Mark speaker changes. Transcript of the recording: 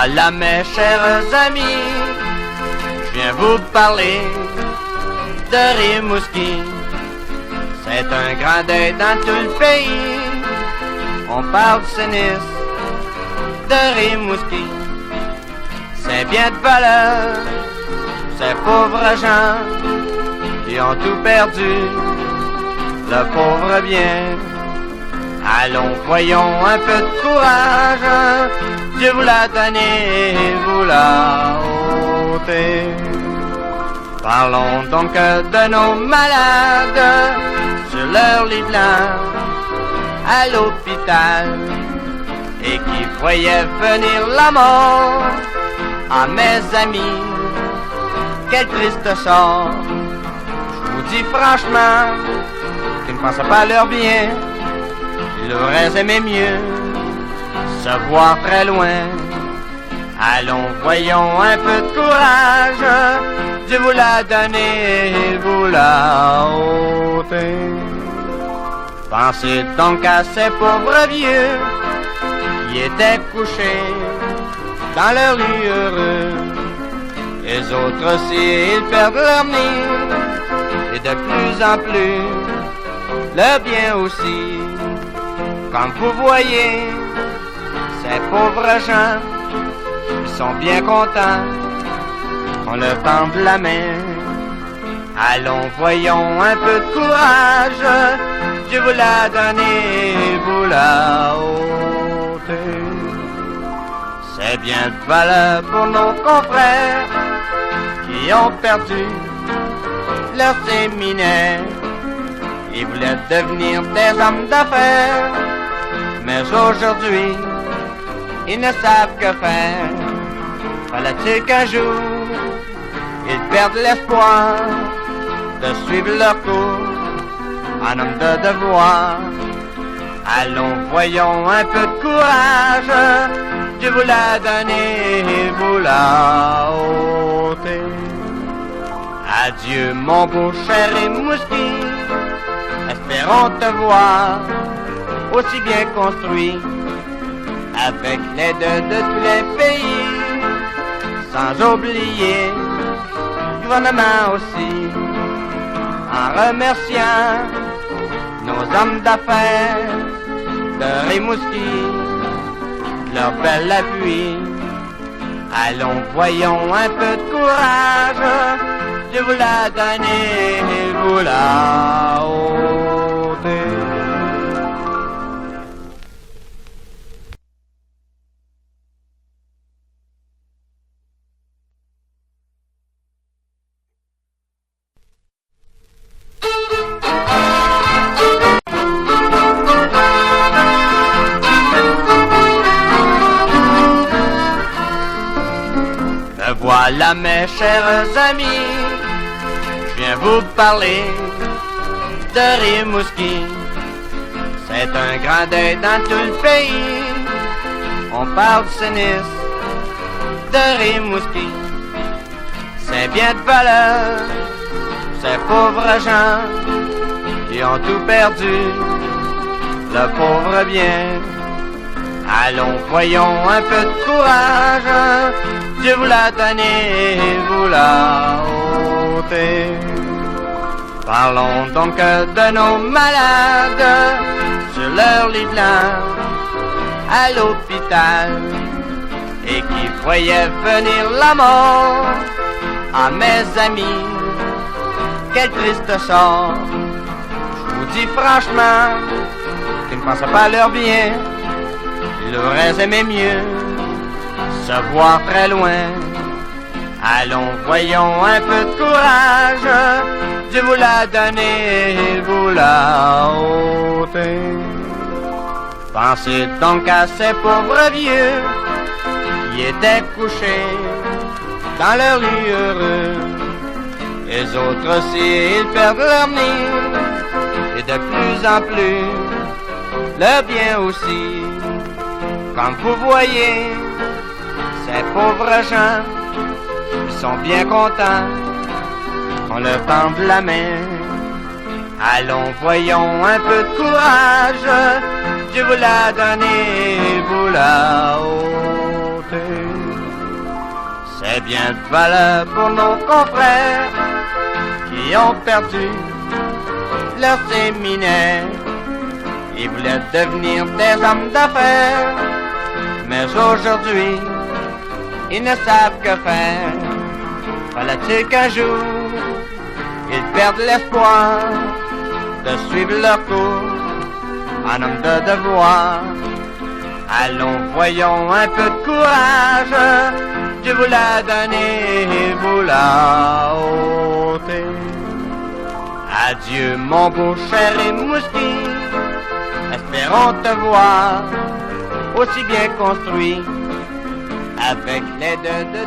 Speaker 1: Voilà mes chers amis, je viens vous parler de Rimouski. C'est un grand deuil dans tout le pays. On parle du sénisme de Rimouski. C'est bien de valeur, ces pauvres gens qui ont tout perdu, le pauvre bien. Allons, voyons un peu de courage, Dieu vous l'a donné, vous l'a ôté. Parlons donc de nos malades sur leur lit blanc à l'hôpital et qui voyaient venir la mort. Ah mes amis, quel triste sort. Je vous dis franchement qu'ils ne pensaient pas à leur bien. Ils auraient aimé mieux se voir très loin. Allons, voyons un peu de courage, Dieu vous l'a donné, vous l'a ôté. Pensez donc à ces pauvres vieux qui étaient couchés dans leur lit heureux. Les autres aussi, ils perdent leur nid, et de plus en plus, le bien aussi. Quand vous voyez ces pauvres gens, ils sont bien contents qu'on leur tende la main. Allons, voyons un peu de courage, Dieu vous l'a donné, vous l'a ôté. C'est bien de valeur pour nos confrères qui ont perdu leur séminaire. Ils voulaient devenir des hommes d'affaires, mais aujourd'hui, ils ne savent que faire. Fallait-il qu'un jour, ils perdent l'espoir de suivre leur cours en homme de devoir. Allons, voyons un peu de courage, Dieu vous l'a donné, vous l'a ôté. Adieu mon beau cher Rimouski, espérons te voir aussi bien construit, avec l'aide de tous les pays, sans oublier le gouvernement aussi, en remerciant nos hommes d'affaires de Rimouski, leur bel appui. Allons, voyons un peu de courage, Dieu vous l'a donné, vous l'a ôté. Voilà mes chers amis, je viens vous parler de Rimouski. C'est un grand deuil dans tout le pays. On parle du sénisme de Rimouski. C'est bien de valeur, ces pauvres gens qui ont tout perdu, le pauvre bien. Allons, voyons un peu de courage, Dieu vous l'a donné, vous l'a ôté. Parlons donc de nos malades sur leur lit blanc à l'hôpital et qui voyaient venir la mort. Ah mes amis, quel triste sort. Je vous dis franchement qu'ils ne pensaient pas à leur bien. Ils auraient aimé mieux se voir très loin. Allons, voyons un peu de courage, Dieu vous l'a donné, vous l'a ôté. Pensez donc à ces pauvres vieux qui étaient couchés dans leur lit heureux. Les autres aussi, ils perdent leur nid, et de plus en plus, le bien aussi. Quand vous voyez ces pauvres gens, ils sont bien contents qu'on leur tende la main. Allons, voyons un peu de courage, Dieu vous l'a donné, vous l'a ôté. Eh bien de valeur pour nos confrères qui ont perdu leur séminaire. Ils voulaient devenir des hommes d'affaires, mais aujourd'hui, ils ne savent que faire. Fallait-il qu'un jour, ils perdent l'espoir de suivre leur cours, un homme de devoir. Allons, voyons un peu de courage, Dieu vous l'a donné, vous l'a ôté. Adieu mon beau cher Rimouski, espérons te voir aussi bien construit avec l'aide de